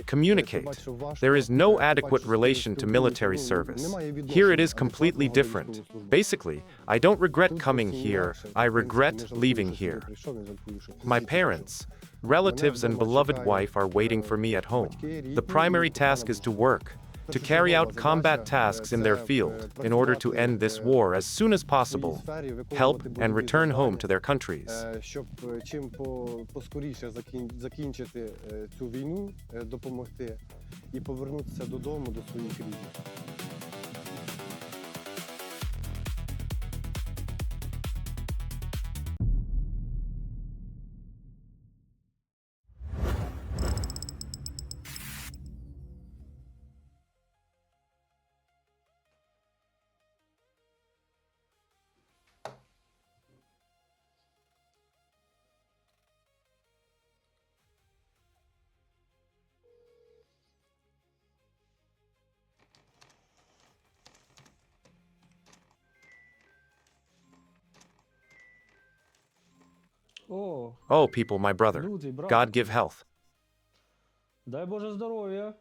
Communicate. There is no adequate relation to military service. Here it is completely different. Basically, I don't regret coming here, I regret leaving here. My parents, relatives and beloved wife are waiting for me at home. The primary task is to work, to carry out combat tasks in their field, in order to end this war as soon as possible, help and return home to their countries. Oh, people, my brother, God give health. Дай Боже здоров'я.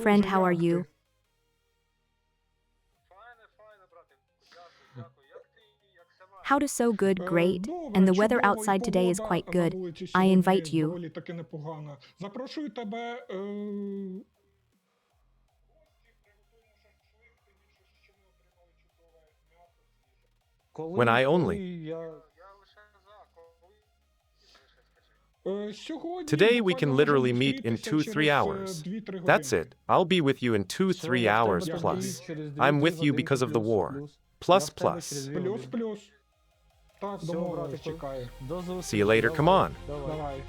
Friend, how are you? How does so good, great, and the weather outside today is quite good. I invite you. Запрошую тебе. When I only. Today we can literally meet in 2-3 hours. That's it. I'll be with you in 2-3 hours plus. I'm with you because of the war. Plus. Так, домовились, чекаю. See you later, come on. Давай.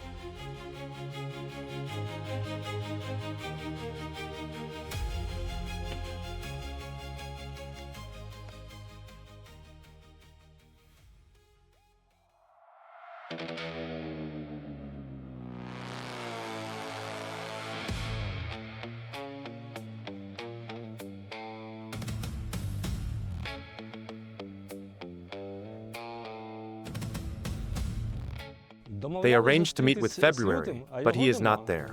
They arranged to meet with February, but he is not there.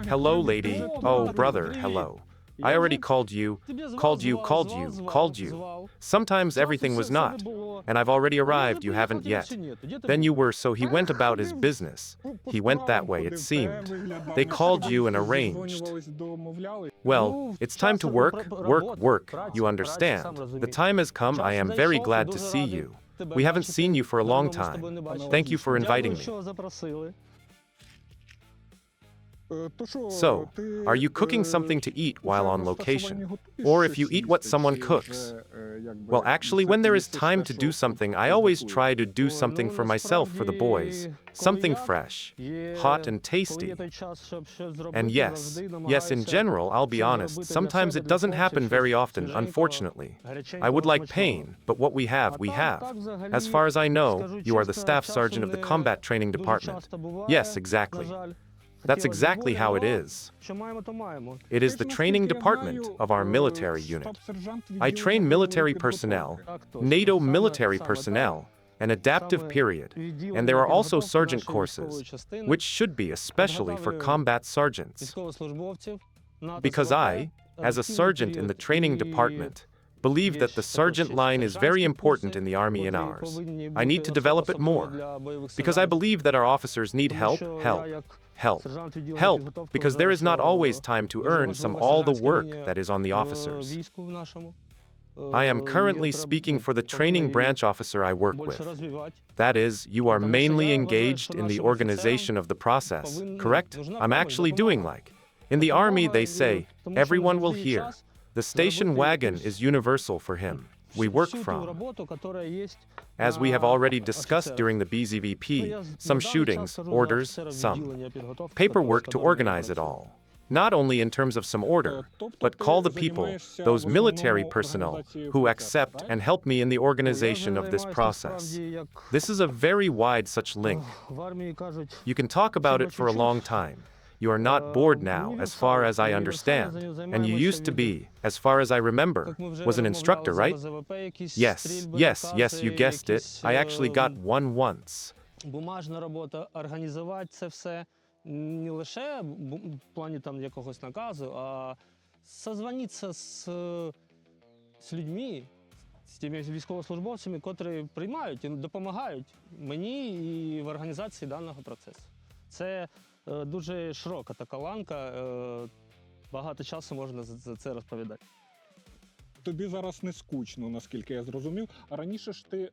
Hello, lady. Oh, brother, hello. I already called you. Sometimes everything was not. And I've already arrived, you haven't yet. Then you were, so he went about his business. He went that way, it seemed. They called you and arranged. Well, it's time to work, you understand. The time has come, I am very glad to see you. We haven't seen you for a long time. Thank you for inviting me. So, are you cooking something to eat while on location? Or if you eat what someone cooks? Well, actually, when there is time to do something, I always try to do something for myself, for the boys. Something fresh, hot and tasty. And yes, in general, I'll be honest, sometimes it doesn't happen very often, unfortunately. I would like pain, but what we have, we have. As far as I know, you are the staff sergeant of the combat training department. Yes, exactly. That's exactly how it is. It is the training department of our military unit. I train military personnel, NATO military personnel, an adaptive period, and there are also sergeant courses, which should be especially for combat sergeants. Because I, as a sergeant in the training department, believe that the sergeant line is very important in the army in ours. I need to develop it more, because I believe that our officers need help, because there is not always time to earn all the work that is on the officers. I am currently speaking for the training branch officer I work with. That is, you are mainly engaged in the organization of the process, correct? I'm actually doing like. In the army they say, everyone will hear. The station wagon is universal for him. We work from. As we have already discussed during the BZVP, some shootings, orders, some paperwork to organize it all. Not only in terms of some order, but call the people, those military personnel, who accept and help me in the organization of this process. This is a very wide such link. You can talk about it for a long time. You are not bored now, as far as I understand. And you used to be, as far as I remember, was an instructor, right? Yes, you guessed it. I actually got one once. Бумажна робота, організувати це все не лише в плані там якогось наказу, а созвонитися з людьми, з тими військовослужбовцями, котрі приймають і допомагають мені і в організації даного процесу. Це дуже широка така ланка, багато часу можна за це розповідати. Тобі зараз не скучно, наскільки я зрозумів. А раніше ж ти,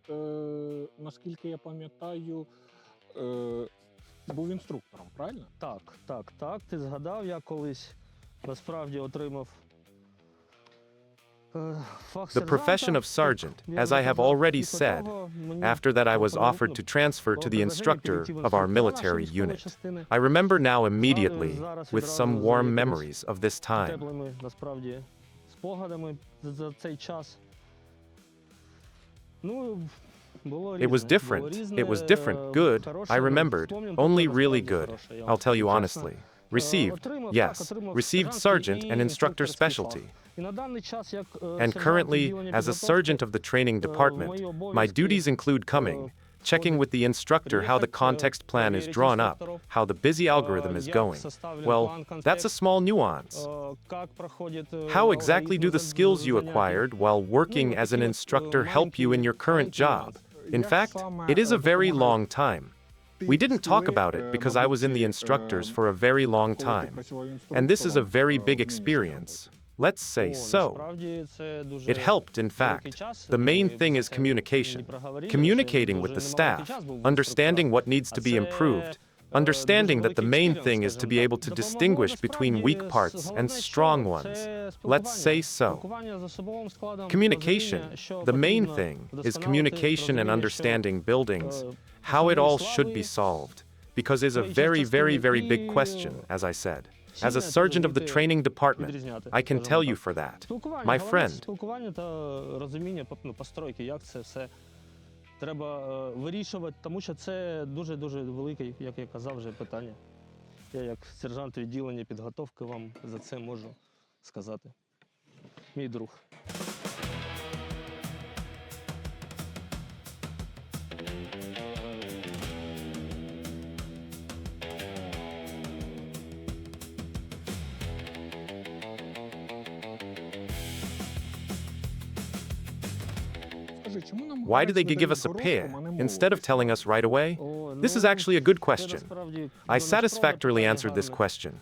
наскільки я пам'ятаю, був інструктором, правильно? Так. Ти згадав, я колись насправді отримав The profession of sergeant, as I have already said. After that, I was offered to transfer to the instructor of our military unit. I remember now immediately, with some warm memories of this time. Насправді, спогадами за цей час. It was different, good, I remembered, only really good. I'll tell you honestly. Received sergeant and instructor specialty. And currently, as a sergeant of the training department, my duties include checking with the instructor how the context plan is drawn up, how the busy algorithm is going. Well, that's a small nuance. How exactly do the skills you acquired while working as an instructor help you in your current job? In fact, it is a very long time. We didn't talk about it because I was in the instructors for a very long time. And this is a very big experience. Let's say so. It helped, in fact. The main thing is communication. Communicating with the staff, understanding what needs to be improved, understanding that the main thing is to be able to distinguish between weak parts and strong ones. Let's say so. Communication. The main thing is communication and understanding buildings, how it all should be solved, because it's a very big question, as I said. As a sergeant of the training department, I can tell you for that. My friend. Спілкування та розуміння постройки, як це все треба вирішувати, тому що це дуже велике, як я казав, вже питання. Я як сержант відділення підготовки вам за це можу сказати. Мій друг. Why do they give us a pair instead of telling us right away? This is actually a good question. I satisfactorily answered this question.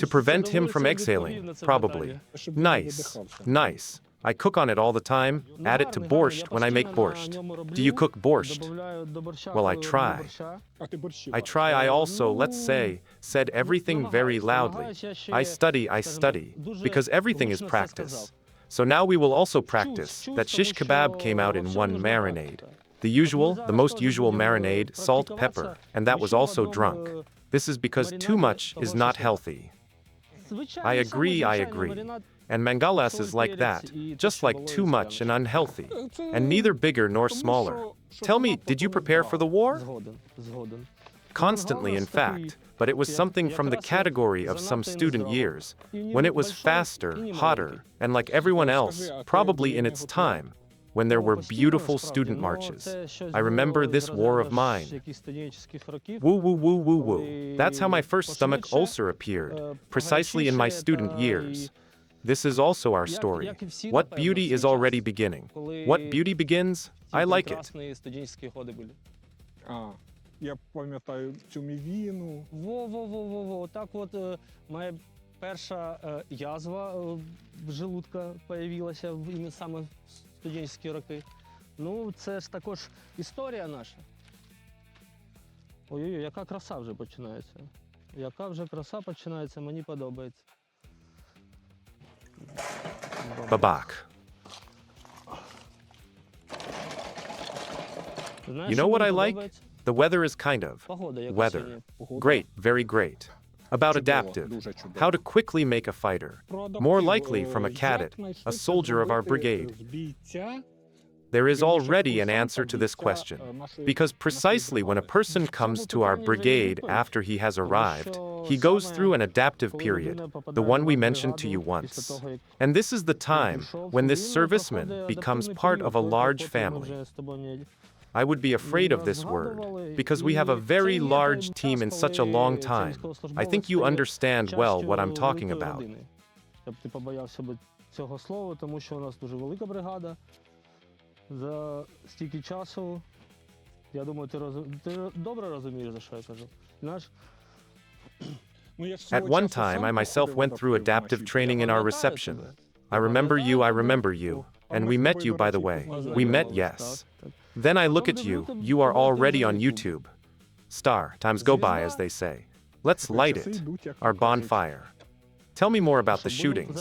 To prevent him from exhaling, probably. Nice. I cook on it all the time, add it to borscht when I make borscht. Do you cook borscht? Well, I try. I also, let's say, said everything very loudly. I study, because everything is practice. So now we will also practice that shish kebab came out in one marinade. The most usual marinade, salt, pepper, and that was also drunk. This is because too much is not healthy. I agree. And mangalas is like that, just like too much and unhealthy, and neither bigger nor smaller. Tell me, did you prepare for the war? Constantly, in fact, but it was something from the category of some student years, when it was faster, hotter, and like everyone else, probably in its time, when there were beautiful student marches. I remember this war of mine. Woo. That's how my first stomach ulcer appeared, precisely in my student years. This is also our story. What beauty is already beginning. What beauty begins, I like it. Я пам'ятаю цю мівіну. Во. Так от моя перша язва в желудка появилася саме в студентські роки. Ну, це ж також історія наша. Ой-ой-ой, яка краса вже починається. Мені подобається. Babak. You know what I like? The weather is kind of weather. Great, very great. About adaptive, how to quickly make a fighter. More likely from a cadet, a soldier of our brigade. There is already an answer to this question. Because precisely when a person comes to our brigade after he has arrived, he goes through an adaptive period, the one we mentioned to you once. And this is the time when this serviceman becomes part of a large family. I would be afraid of this word, because we have a very large team in such a long time. I think you understand well what I'm talking about. Я б ти побоявся би цього слова, тому що у нас дуже велика бригада. За стільки часу, я думаю, ти добре розумієш, за що я кажу. Знаєш, At one time, I myself went through adaptive training in our reception. I remember you. And we met you, by the way. We met, yes. Then I look at you, you are already on YouTube. Star, times go by, as they say. Let's light it, our bonfire. Tell me more about the shootings.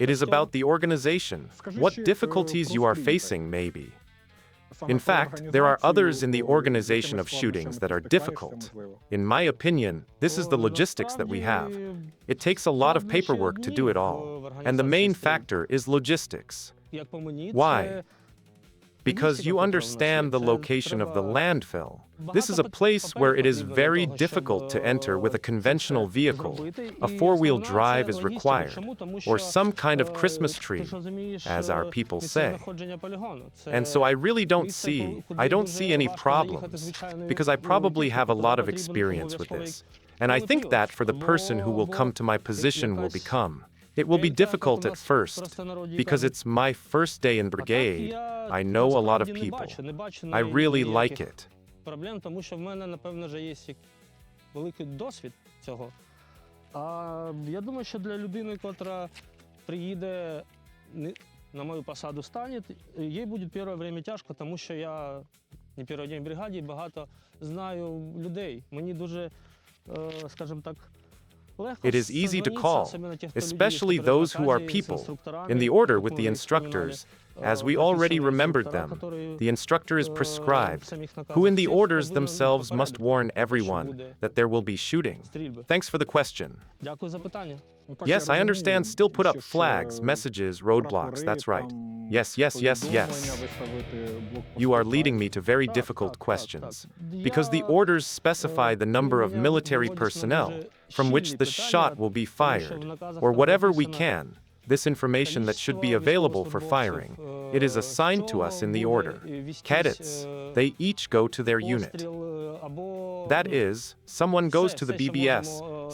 It is about the organization, what difficulties you are facing, maybe. In fact, there are others in the organization of shootings that are difficult. In my opinion, this is the logistics that we have. It takes a lot of paperwork to do it all. And the main factor is logistics. Why? Because you understand the location of the landfill. This is a place where it is very difficult to enter with a conventional vehicle. A four-wheel drive is required, or some kind of Christmas tree, as our people say. And so I really don't see any problems, because I probably have a lot of experience with this. And I think that for the person who will come to my position will become. It will be difficult at first, because it's my first day in brigade. I know a lot of people. I really like it. Проблем, тому що в мене, напевно, вже є великий досвід цього. А я думаю, що для людини, котра приїде на мою посаду, стане, їй буде перше время тяжко, тому що я не перший день в бригаді, багато знаю людей. Мені дуже, скажімо так, It is easy to call, especially those who are people, in the order with the instructors, as we already remembered them. The instructor is prescribed, who in the orders themselves must warn everyone that there will be shooting. Thanks for the question. Дякую за питання. Yes, I understand still put up flags, messages, roadblocks, that's right. Yes. You are leading me to very difficult questions, because the orders specify the number of military personnel from which the shot will be fired, or whatever we can. This information that should be available for firing. It is assigned to us in the order. Cadets, they each go to their unit. That is, someone goes to the BBS,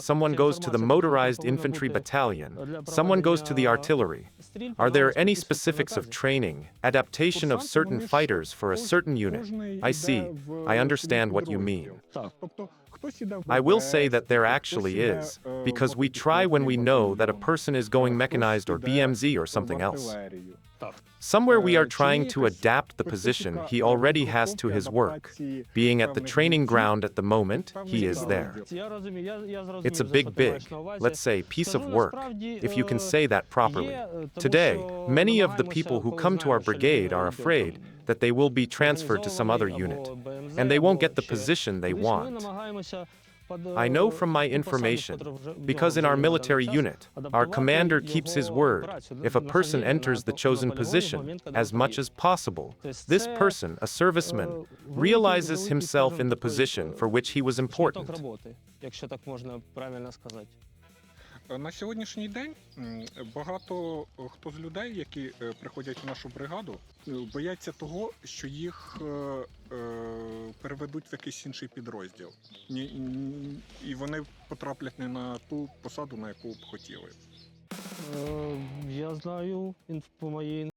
someone goes to the motorized infantry battalion, someone goes to the artillery. Are there any specifics of training, adaptation of certain fighters for a certain unit? I see. I understand what you mean. I will say that there actually is, because we try when we know that a person is going mechanized or BMZ or something else. Somewhere we are trying to adapt the position he already has to his work. Being at the training ground at the moment, he is there. It's a big, let's say, piece of work, if you can say that properly. Today, many of the people who come to our brigade are afraid that they will be transferred to some other unit, and they won't get the position they want. I know from my information, because in our military unit, our commander keeps his word. If a person enters the chosen position, as much as possible, this person, a serviceman, realizes himself in the position for which he was important. На сьогоднішній день багато хто з людей, які приходять в нашу бригаду, бояться того, що їх переведуть в якийсь інший підрозділ. І вони потраплять не на ту посаду, на яку б хотіли. Я знаю по моїй